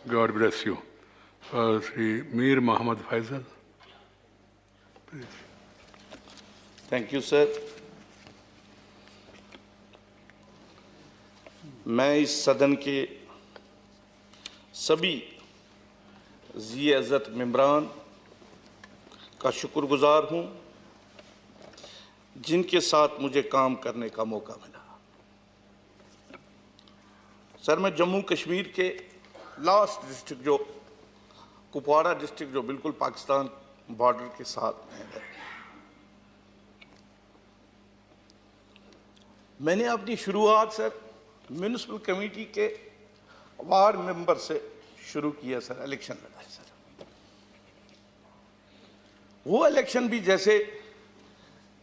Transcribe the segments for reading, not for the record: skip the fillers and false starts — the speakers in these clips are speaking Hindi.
God bless you. Sri Mir Mohammad Faisal. Please. Thank you sir. मैं इस सदन के सभी जी इज़्ज़त मेंबरान का शुक्रगुजार हूं जिनके साथ मुझे काम करने का मौका मिला। सर, मैं जम्मू कश्मीर के लास्ट डिस्ट्रिक्ट जो कुपवाड़ा डिस्ट्रिक्ट जो बिल्कुल पाकिस्तान बॉर्डर के साथ है, मैंने अपनी शुरुआत सर म्यूनिसिपल कमेटी के वार्ड मेंबर से शुरू किया सर। इलेक्शन लड़ा है सर। वो इलेक्शन भी जैसे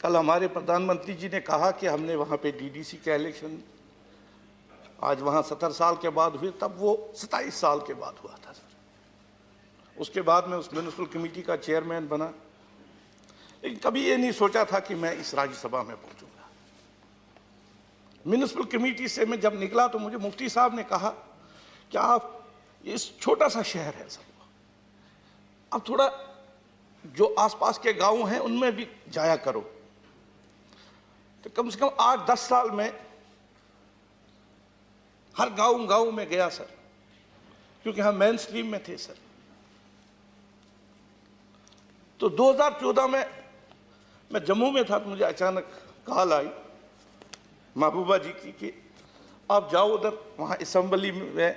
कल हमारे प्रधानमंत्री जी ने कहा कि हमने वहाँ पे डीडीसी का इलेक्शन आज वहाँ 70 साल के बाद हुए, तब वो 27 साल के बाद हुआ था सर। उसके बाद मैं उस म्यूनिसिपल कमेटी का चेयरमैन बना, लेकिन कभी ये नहीं सोचा था कि मैं इस राज्यसभा में पहुँचूंगा। म्यूनिसिपल कमेटी से मैं जब निकला तो मुझे मुफ्ती साहब ने कहा कि आप इस छोटा सा शहर है सर, अब थोड़ा जो आसपास के गांव हैं उनमें भी जाया करो। तो कम से कम 8-10 साल में हर गांव में गया सर, क्योंकि हम मेन स्ट्रीम में थे सर। तो 2014 में मैं जम्मू में था तो मुझे अचानक कॉल आई महबूबा जी की कि आप जाओ उधर, वहाँ असेंबली में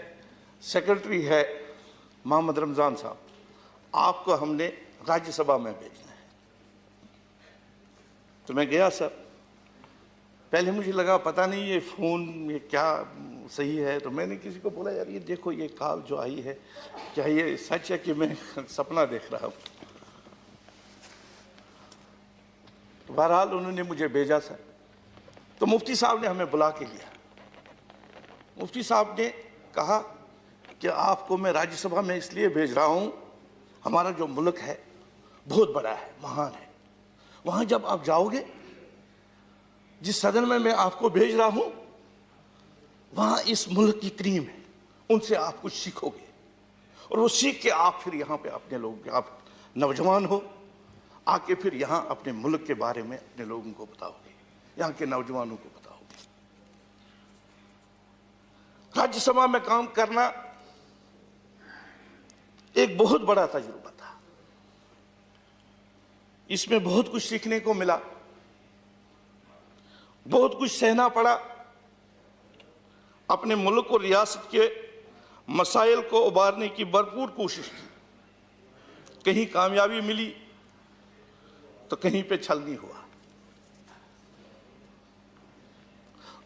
सेक्रेटरी है मोहम्मद रमज़ान साहब, आपको हमने राज्यसभा में भेजना है। तो मैं गया सर। पहले मुझे लगा पता नहीं ये फ़ोन ये क्या सही है, तो मैंने किसी को बोला यार ये देखो ये कॉल जो आई है क्या ये सच है कि मैं सपना देख रहा हूँ। तो बहरहाल उन्होंने मुझे भेजा सर। तो मुफ्ती साहब ने हमें बुला के लिया। मुफ्ती साहब ने कहा कि आपको मैं राज्यसभा में इसलिए भेज रहा हूँ, हमारा जो मुल्क है बहुत बड़ा है, महान है। वहाँ जब आप जाओगे, जिस सदन में मैं आपको भेज रहा हूँ, वहाँ इस मुल्क की क्रीम है, उनसे आप कुछ सीखोगे और वो सीख के आप फिर यहाँ पे अपने लोगों के, आप नौजवान हो, आके फिर यहाँ अपने मुल्क के बारे में अपने लोगों को बताओगे, यहाँ के नौजवानों को बताओगे। राज्यसभा में काम करना एक बहुत बड़ा तजुर्बा था। इसमें बहुत कुछ सीखने को मिला, बहुत कुछ सहना पड़ा। अपने मुल्क और रियासत के मसाइल को उबारने की भरपूर कोशिश की। कहीं कामयाबी मिली तो कहीं पे छल नहीं हुआ।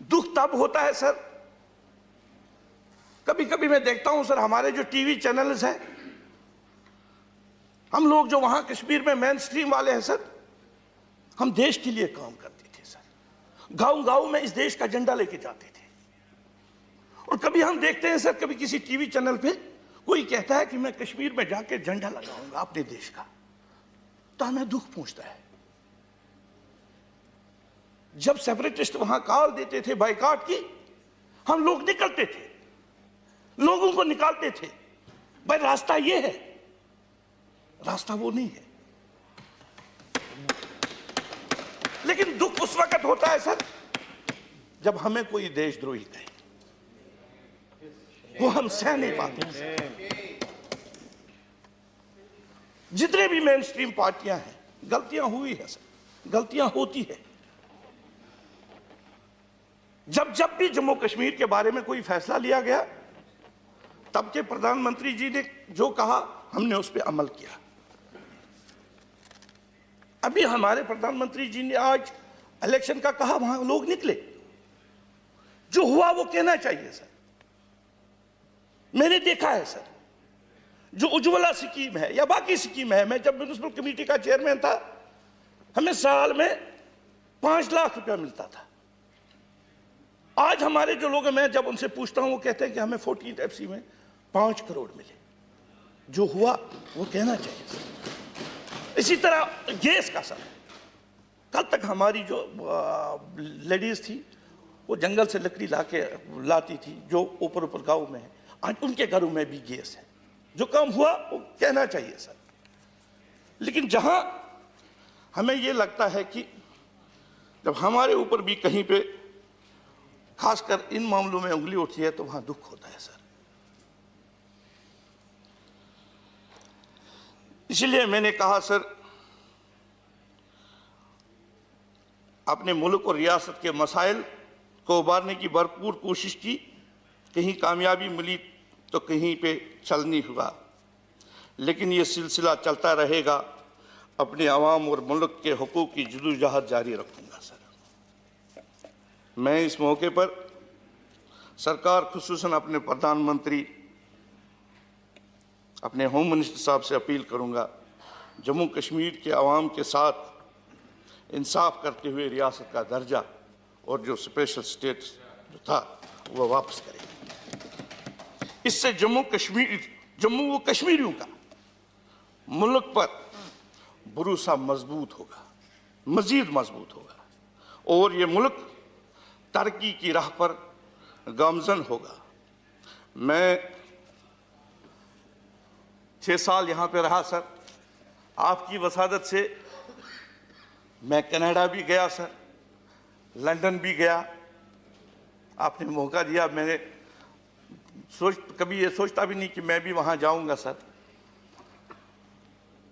दुख तब होता है सर, कभी कभी मैं देखता हूं सर हमारे जो टीवी चैनल्स हैं, हम लोग जो वहां कश्मीर में मेन स्ट्रीम वाले हैं सर, हम देश के लिए काम करते थे सर। गांव में इस देश का झंडा लेके जाते थे। और कभी हम देखते हैं सर, कभी किसी टीवी चैनल पे कोई कहता है कि मैं कश्मीर में जाके झंडा लगाऊंगा अपने देश का, तो हमें दुख पहुंचता है। जब सेपरेटिस्ट वहां कॉल देते थे बाइकआउट की, हम लोग निकलते थे, लोगों को निकालते थे। भाई रास्ता ये है, रास्ता वो नहीं है। लेकिन दुख उस वक्त होता है सर जब हमें कोई देशद्रोही कहे, वो हम सह नहीं पाते। जितने भी मेन स्ट्रीम पार्टियां हैं, गलतियां हुई है सर, गलतियां होती है। जब भी जम्मू कश्मीर के बारे में कोई फैसला लिया गया, तब के प्रधानमंत्री जी ने जो कहा हमने उस पर अमल किया। अभी हमारे प्रधानमंत्री जी ने आज इलेक्शन का कहा, वहां लोग निकले, जो हुआ वो कहना चाहिए सर। मैंने देखा है सर, जो उज्ज्वला स्कीम है या बाकी स्कीम है, मैं जब म्यूनिसिपल कमेटी का चेयरमैन था, हमें साल में 5 लाख रुपया मिलता था। आज हमारे जो लोग हैं, मैं जब उनसे पूछता हूं, वो कहते हैं कि हमें 14th FC में 5 करोड़ मिले। जो हुआ वो कहना चाहिए सर। इसी तरह गैस का सर, कल तक हमारी जो लेडीज थी वो जंगल से लकड़ी लाती थी, जो ऊपर गांव में है, आज उनके घरों में भी गैस है। जो काम हुआ वो कहना चाहिए सर। लेकिन जहां हमें ये लगता है कि जब हमारे ऊपर भी कहीं पे खासकर इन मामलों में उंगली उठी है तो वहां दुख होता है सर। इसलिए मैंने कहा सर, अपने मुल्क और रियासत के मसाइल को उबारने की भरपूर कोशिश की। कहीं कामयाबी मिली तो कहीं पे छल नहीं हुआ, लेकिन ये सिलसिला चलता रहेगा। अपने आवाम और मुल्क के हुकूक की जदोजहद जारी रखूंगा सर। मैं इस मौके पर सरकार, खुसूसन अपने प्रधानमंत्री, अपने होम मिनिस्टर साहब से अपील करूंगा, जम्मू कश्मीर के आवाम के साथ इंसाफ करते हुए रियासत का दर्जा और जो स्पेशल स्टेटस जो था वह वापस करें। इससे जम्मू व कश्मीरियों का मुल्क पर भरोसा मजबूत होगा, मजीद मजबूत होगा, और ये मुल्क तरक्की की राह पर गामजन होगा। मैं 6 साल यहाँ पे रहा सर। आपकी वसादत से मैं कनाडा भी गया सर, लंदन भी गया। आपने मौका दिया, मैंने कभी ये सोचता भी नहीं कि मैं भी वहाँ जाऊँगा सर।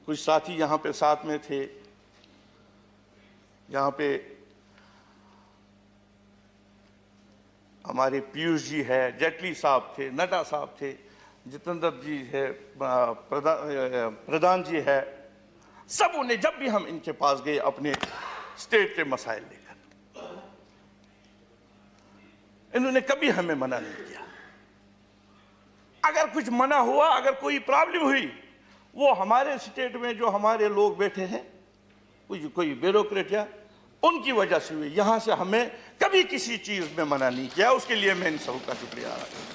कुछ साथी यहाँ पे साथ में थे, यहाँ पे हमारे पीयूष जी है, जेटली साहब थे, नड्डा साहब थे, जितेंद्र जी है, प्रधान जी है। सब उन्हें, जब भी हम इनके पास गए अपने स्टेट के मसाइल लेकर, इन्होंने कभी हमें मना नहीं किया। अगर कुछ मना हुआ, अगर कोई प्रॉब्लम हुई, वो हमारे स्टेट में जो हमारे लोग बैठे हैं, कोई ब्यूरोक्रेट या उनकी वजह से हुई। यहां से हमें कभी किसी चीज में मना नहीं किया। उसके लिए मैं इन सबका शुक्रिया अदा करता हूं।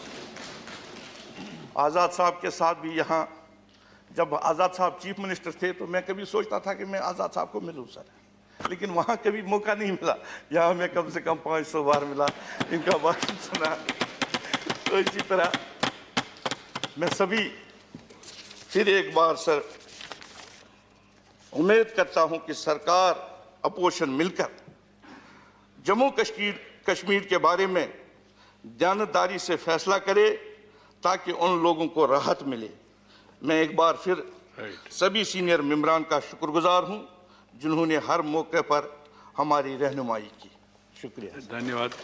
आज़ाद साहब के साथ भी यहाँ, जब आज़ाद साहब चीफ मिनिस्टर थे तो मैं कभी सोचता था कि मैं आज़ाद साहब को मिलूं सर, लेकिन वहाँ कभी मौका नहीं मिला। यहाँ मैं कम से कम 500 बार मिला, इनका बात सुना। तो इसी तरह मैं सभी फिर एक बार सर उम्मीद करता हूँ कि सरकार अपोजिशन मिलकर जम्मू कश्मीर के बारे में जानदारी से फैसला करे, ताकि उन लोगों को राहत मिले। मैं एक बार फिर सभी सीनियर मेंबरान का शुक्रगुजार हूं, जिन्होंने हर मौके पर हमारी रहनुमाई की। शुक्रिया। धन्यवाद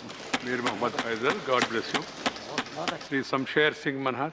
Mir Mohammad Faisal, God bless you. Shri Shamsher Singh Manhas.